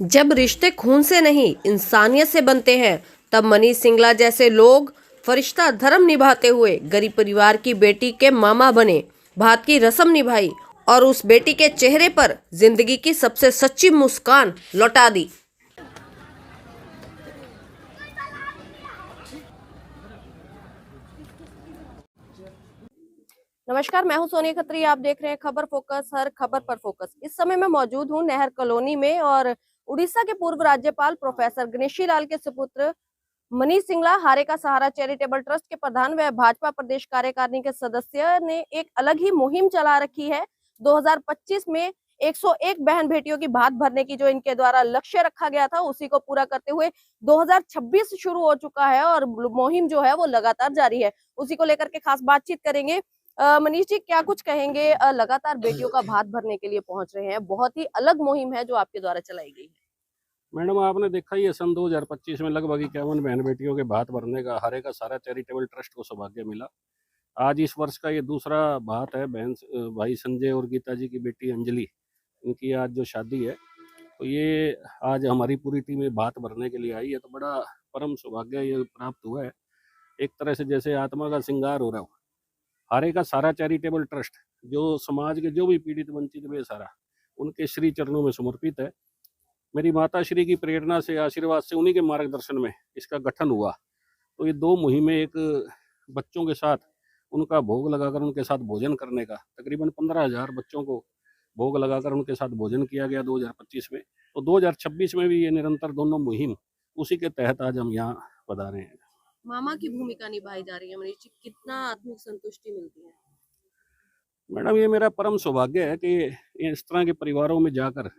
जब रिश्ते खून से नहीं इंसानियत से बनते हैं तब मनीष सिंगला जैसे लोग फरिश्ता धर्म निभाते हुए गरीब परिवार की बेटी के मामा बने, भात की रस्म निभाई और उस बेटी के चेहरे पर जिंदगी की सबसे सच्ची मुस्कान लौटा दी। नमस्कार, मैं हूं सोनिया खत्री। आप देख रहे हैं खबर फोकस, हर खबर पर फोकस। इस समय मैं मौजूद हूं नहर कॉलोनी में और उड़ीसा के पूर्व राज्यपाल प्रोफेसर गणेशी लाल के सुपुत्र मनीष सिंगला, हारे का सहारा चैरिटेबल ट्रस्ट के प्रधान व भाजपा प्रदेश कार्यकारिणी के सदस्य ने एक अलग ही मुहिम चला रखी है। 2025 में 101 बहन बेटियों की भात भरने की जो इनके द्वारा लक्ष्य रखा गया था, उसी को पूरा करते हुए 2026 शुरू हो चुका है और मुहिम जो है वो लगातार जारी है। उसी को लेकर के खास बातचीत करेंगे। मनीष जी, क्या कुछ कहेंगे? लगातार बेटियों का भात भरने के लिए पहुंच रहे हैं, बहुत ही अलग मुहिम है जो आपके द्वारा चलाई गई है। मैडम, आपने देखा ही है, सन 2025 में लगभग 51 बहन बेटियों के भात भरने का हरे का सारा चैरिटेबल ट्रस्ट को सौभाग्य मिला। आज इस वर्ष का ये दूसरा भात है। भाई संजय और गीता जी की बेटी अंजलि, इनकी आज जो शादी है, तो ये आज हमारी पूरी टीम भात भरने के लिए आई है। तो बड़ा परम सौभाग्य ये प्राप्त हुआ है। एक तरह से जैसे आत्मा का श्रृंगार हो रहा हो। हरे का सारा चैरिटेबल ट्रस्ट जो समाज के जो भी पीड़ित वंचित बेसहारा उनके श्री चरणों में समर्पित है। मेरी माता श्री की प्रेरणा से, आशीर्वाद से, उन्हीं के मार्गदर्शन में इसका गठन हुआ। तो ये दो मुहिमें, एक बच्चों के साथ उनका भोग लगाकर उनके साथ भोजन करने का, तकरीबन 15,000 बच्चों को भोग लगाकर उनके साथ भोजन किया गया 2025 में। तो 2026 में भी ये निरंतर दोनों मुहिम, उसी के तहत आज हम यहाँ पधारे हैं। मामा की भूमिका निभाई जा रही है मनीष जी, कितना आत्मिक संतुष्टि मिलती है? मैडम, ये मेरा परम सौभाग्य है कि इस तरह के परिवारों में जाकर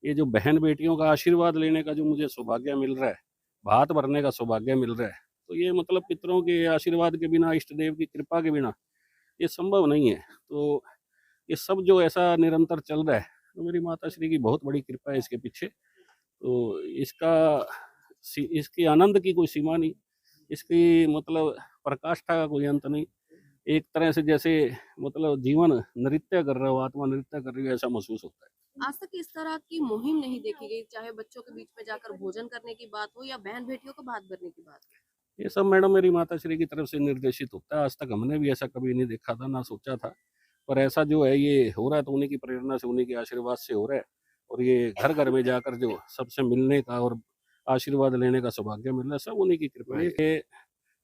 ये जो बहन बेटियों का आशीर्वाद लेने का जो मुझे सौभाग्य मिल रहा है, भात भरने का सौभाग्य मिल रहा है, तो ये मतलब पितरों के आशीर्वाद के बिना, इष्ट देव की कृपा के बिना ये संभव नहीं है। तो ये सब जो ऐसा निरंतर चल रहा है, तो मेरी माता श्री की बहुत बड़ी कृपा है इसके पीछे। तो इसके आनंद की कोई सीमा नहीं, इसकी मतलब पराकाष्ठा का कोई अंत नहीं। एक तरह से जैसे मतलब जीवन नृत्य कर रहा हो, आत्मा नृत्य कर रही हो, ऐसा महसूस होता है। आज तक इस तरह की मुहिम नहीं देखी गई, चाहे बच्चों के बीच में जाकर भोजन करने की बात हो या बहन बेटियों को भात भरने की बात हो। ये सब मैडम मेरी माता श्री की तरफ से निर्देशित होता है। आज तक हमने भी ऐसा कभी नहीं देखा था, ना सोचा था, पर ऐसा जो है ये हो रहा है तो उन्हीं की प्रेरणा से, उन्हीं के आशीर्वाद से हो रहा है। और ये घर घर में जाकर जो सबसे मिलने का और आशीर्वाद लेने का सौभाग्य मिल रहा है, सब उन्हीं की कृपा है। ये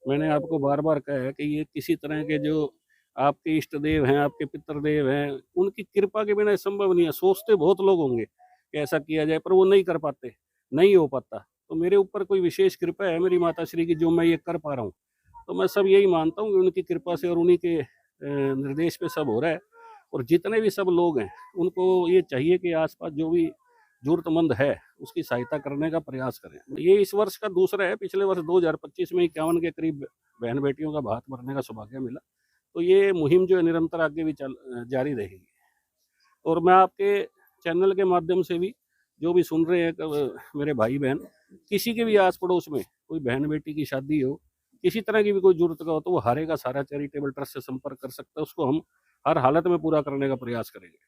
मैंने आपको बार बार कहा है कि ये किसी तरह के जो आपके इष्ट देव हैं, आपके पितृ देव हैं, उनकी कृपा के बिना संभव नहीं है। सोचते बहुत लोग होंगे कि ऐसा किया जाए, पर वो नहीं कर पाते, नहीं हो पाता। तो मेरे ऊपर कोई विशेष कृपा है मेरी माता श्री की, जो मैं ये कर पा रहा हूँ। तो मैं सब यही मानता हूँ कि उनकी कृपा से और उन्हीं के निर्देश पे सब हो रहा है। और जितने भी सब लोग हैं, उनको ये चाहिए कि आसपास जो भी जरूरतमंद है उसकी सहायता करने का प्रयास करें। ये इस वर्ष का दूसरा है। पिछले वर्ष 2025 में 51 के करीब बहन बेटियों का भात भरने का सौभाग्य मिला। तो ये मुहिम जो है निरंतर आगे भी जारी रहेगी। और मैं आपके चैनल के माध्यम से भी जो भी सुन रहे हैं मेरे भाई बहन, किसी के भी आस पड़ोस में कोई बहन बेटी की शादी हो, किसी तरह की भी कोई जरूरत का हो, तो वो हारे का सारा चैरिटेबल ट्रस्ट से संपर्क कर सकता है। उसको हम हर हालत में पूरा करने का प्रयास करेंगे।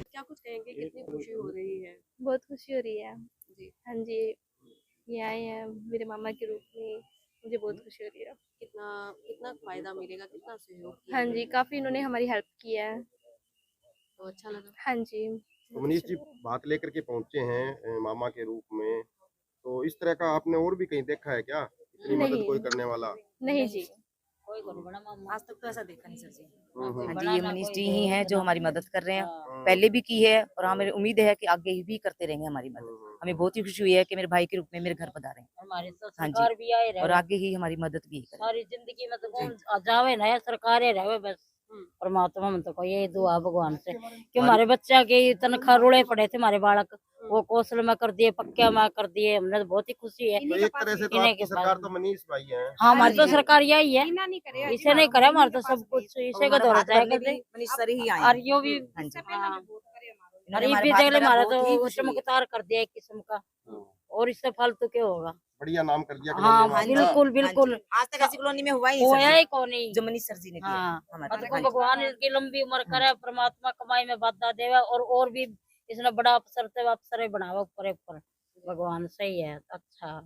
क्या कुछ कहेंगे, कितनी खुशी हो रही है? बहुत खुशी हो रही है जी। हाँ जी। ये आए हैं मेरे मामा के रूप में, मुझे बहुत खुशी हो रही है। कितना कितना फायदा मिलेगा, कितना सहयोग किया हाँ है? जी, काफी इन्होंने हमारी हेल्प किया है। तो अच्छा लगा। हाँ जी, तो मनीष जी बात लेकर के पहुंचे हैं मामा के रूप में, तो इस तरह का आपने और भी कहीं देखा है क्या, इतनी मदद नहीं कोई करने वाला? नहीं जी। आज तक तो ऐसा देखा नहीं सर जी। हम्म। हाँ जी, ये मनीष जी ही हैं जो हमारी मदद कर रहे हैं, पहले भी की है और हमें उम्मीद है कि आगे भी करते रहेंगे हमारी मदद। हमें बहुत ही खुशी हुई है कि मेरे भाई के रूप में मेरे घर पधारे हैं। हमारे तो हाँ जी, सरकार भी आए रहे और आगे ही हमारी मदद भी करें। सारी जिंदगी में तो कौन जावे ना, सरकार रहे बस। परमात्मा में तो कोई दुआ भगवान से कि हमारे बच्चा के तनख्वाह रुड़े पड़े थे, हमारे बालक वो कौशल में कर दिए, पक्का में कर दिए। हमने तो बहुत ही खुशी है। तो एक तरह से तो आपकी सरकार तो मनीष भाई है। हाँ, हमारी तो सरकार यही है, इसे नहीं करे हमारे तो सब कुछ इसे का दौरा जाएगा। मनीष सर ही आए और यो भी हाँ जी, और ये भी देख ले, हमारा तो चमकदार कर दिया एक किस्म का, और इससे फालतू क्या होगा। बढ़िया नाम कर दिया हाँ कॉलोनी में आपका। बिल्कुल बिल्कुल आज तक ऐसी कॉलोनी में हुआ ही होया नहीं ही कौन नहीं। जो मनीष सर जी ने किया हाँ हमारे मतलब हाँ जी। भगवान इसकी लंबी उम्र करे, परमात्मा कमाई में बाधा देवे और भी इसने बड़ा अफसर बनावा ऊपर ऊपर। भगवान सही है, अच्छा।